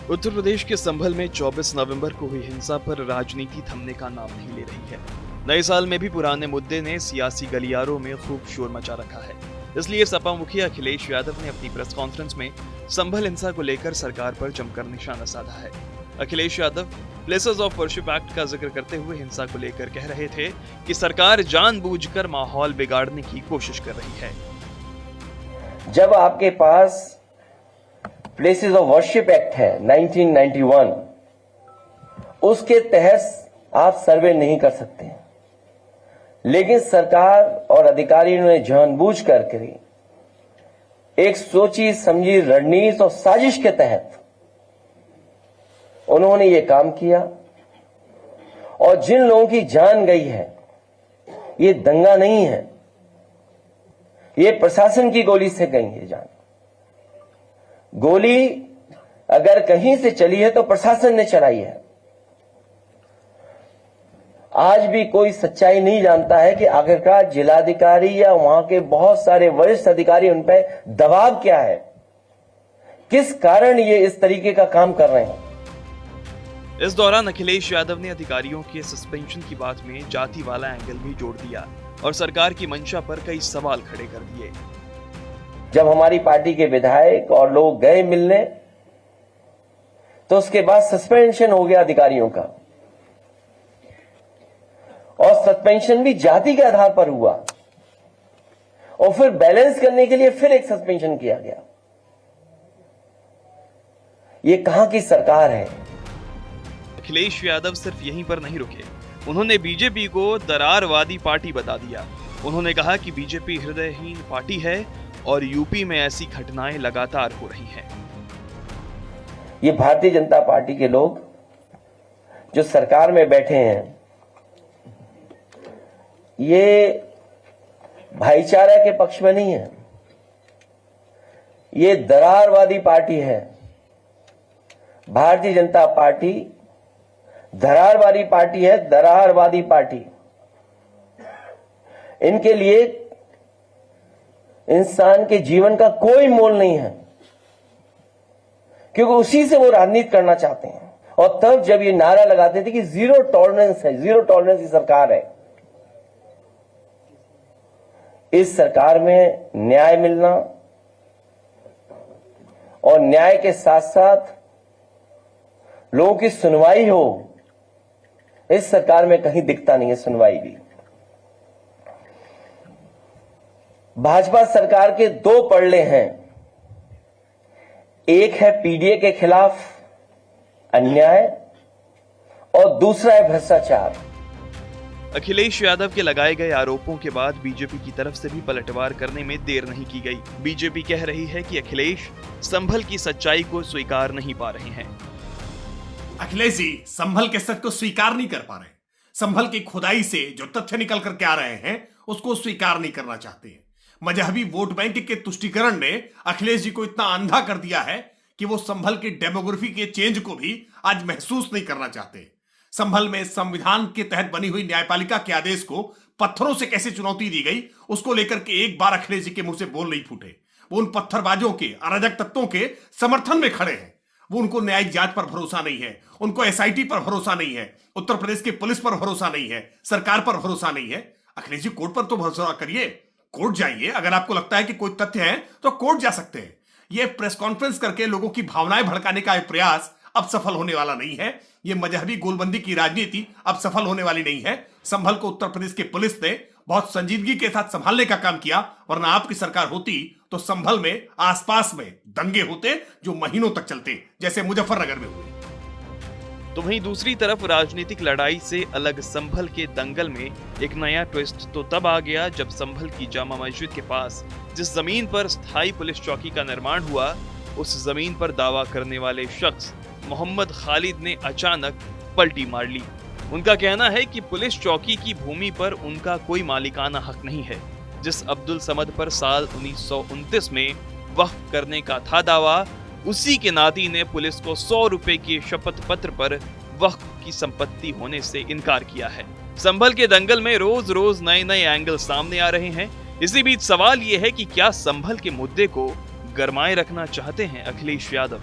उत्तर प्रदेश के संभल में 24 नवंबर को हुई हिंसा पर राजनीति थमने का नाम नहीं ले रही है। नए साल में भी पुराने मुद्दे ने सियासी गलियारों में खूब शोर मचा रखा है। इसलिए सपा मुखिया अखिलेश यादव ने अपनी प्रेस कॉन्फ्रेंस में संभल हिंसा को लेकर सरकार पर जमकर निशाना साधा है। Akhilesh Yadav places of worship act का जिक्र करते हुए हिंसा को लेकर कह रहे थे कि सरकार जानबूझकर माहौल बिगाड़ने की कोशिश कर रही है। जब आपके पास प्लेसेस ऑफ वर्शिप एक्ट है 1991, उसके तहत आप सर्वे नहीं कर सकते, लेकिन सरकार और अधिकारियों ने जानबूझ कर करी एक सोची समझी रणनीति और साजिश के तहत उन्होंने ये काम किया। और जिन लोगों की जान गई है, ये दंगा नहीं है, ये प्रशासन की गोली से गई है जान। गोली अगर कहीं से चली है तो प्रशासन ने चलाई है। आज भी कोई सच्चाई नहीं जानता है कि आखिरकार जिलाधिकारी या वहां के बहुत सारे वरिष्ठ अधिकारी उन पर दबाव क्या है, किस कारण ये इस तरीके का काम कर रहे हैं। इस दौरान अखिलेश यादव ने अधिकारियों के सस्पेंशन की बात में जाति वाला एंगल भी जोड़ दिया और सरकार की मंशा पर कई सवाल खड़े कर दिए। जब हमारी पार्टी के विधायक और लोग गए मिलने, तो उसके बाद सस्पेंशन हो गया अधिकारियों का, और सस्पेंशन भी जाति के आधार पर हुआ, और फिर बैलेंस करने के लिए फिर एक सस्पेंशन किया गया। ये कहां की सरकार है? अखिलेश यादव सिर्फ यहीं पर नहीं रुके, उन्होंने बीजेपी को दरारवादी पार्टी बता दिया। उन्होंने कहा कि बीजेपी हृदयहीन पार्टी है और यूपी में ऐसी घटनाएं लगातार हो रही हैं। ये भारतीय जनता पार्टी के लोग जो सरकार में बैठे हैं, ये भाईचारा के पक्ष में नहीं है, ये दरारवादी पार्टी है। भारतीय जनता पार्टी दरारवादी पार्टी है, दरारवादी पार्टी। इनके लिए इंसान के जीवन का कोई मोल नहीं है, क्योंकि उसी से वो राजनीति करना चाहते हैं। और तब जब ये नारा लगाते थे कि जीरो टॉलरेंस है, जीरो टॉलरेंस की सरकार है, इस सरकार में न्याय मिलना और न्याय के साथ साथ लोगों की सुनवाई हो, इस सरकार में कहीं दिखता नहीं है सुनवाई भी। भाजपा सरकार के दो पड़ले हैं, एक है पीडीए के खिलाफ अन्याय और दूसरा है भ्रष्टाचार। अखिलेश यादव के लगाए गए आरोपों के बाद बीजेपी की तरफ से भी पलटवार करने में देर नहीं की गई। बीजेपी कह रही है कि अखिलेश संभल की सच्चाई को स्वीकार नहीं पा रहे हैं। अखिलेश जी संभल के सच को स्वीकार नहीं कर पा रहे। संभल की खुदाई से जो तथ्य निकल करके आ रहे हैं, उसको स्वीकार नहीं करना चाहते हैं। मजहबी वोट बैंक के तुष्टीकरण ने अखिलेश जी को इतना अंधा कर दिया है कि वो संभल की डेमोग्राफी के चेंज को भी आज महसूस नहीं करना चाहते। संभल में संविधान के तहत बनी हुई न्यायपालिका के आदेश को पत्थरों से कैसे चुनौती दी गई, उसको लेकर के एक बार अखिलेश जी के मुंह से बोल नहीं फूटे। वो उन पत्थरबाजों के, अराजक तत्वों के समर्थन में खड़े हैं। वो उनको न्यायिक जांच पर भरोसा नहीं है, उनको एसआईटी पर भरोसा नहीं है, उत्तर प्रदेश की पुलिस पर भरोसा नहीं है, सरकार पर भरोसा नहीं है। अखिलेश जी कोर्ट पर तो भरोसा करिए, कोर्ट जाइए। अगर आपको लगता है कि कोई तथ्य है तो कोर्ट जा सकते हैं। ये प्रेस कॉन्फ्रेंस करके लोगों की भावनाएं भड़काने का प्रयास अब सफल होने वाला नहीं है। ये मजहबी गोलबंदी की राजनीति अब सफल होने वाली नहीं है। संभल को उत्तर प्रदेश की पुलिस ने बहुत संजीदगी के साथ संभालने का काम किया, वरना आपकी सरकार होती तो संभल में आसपास में दंगे होते जो महीनों तक चलते, जैसे मुजफ्फरनगर में हुए। तो वहीं दूसरी तरफ राजनीतिक लड़ाई से अलग संभल के दंगल में एक नया ट्विस्ट तो तब आ गया जब संभल की जामा मस्जिद के पास जिस जमीन पर स्थायी पुलिस चौकी का निर्माण हुआ, उस जमीन पर दावा करने वाले शख्स मोहम्मद खालिद ने अचानक पलटी मार ली। उनका कहना है कि पुलिस चौकी की भूमि पर उनका कोई मालिकाना हक नहीं है। जिस अब्दुल समद पर साल 1929 में वक्फ करने का था दावा, उसी के नाती ने पुलिस को 100 रुपए के शपथ पत्र पर वक्फ की संपत्ति होने से इनकार किया है। संभल के दंगल में रोज रोज नए नए एंगल सामने आ रहे हैं। इसी बीच सवाल यह है कि क्या संभल के मुद्दे को गरमाए रखना चाहते हैं अखिलेश यादव।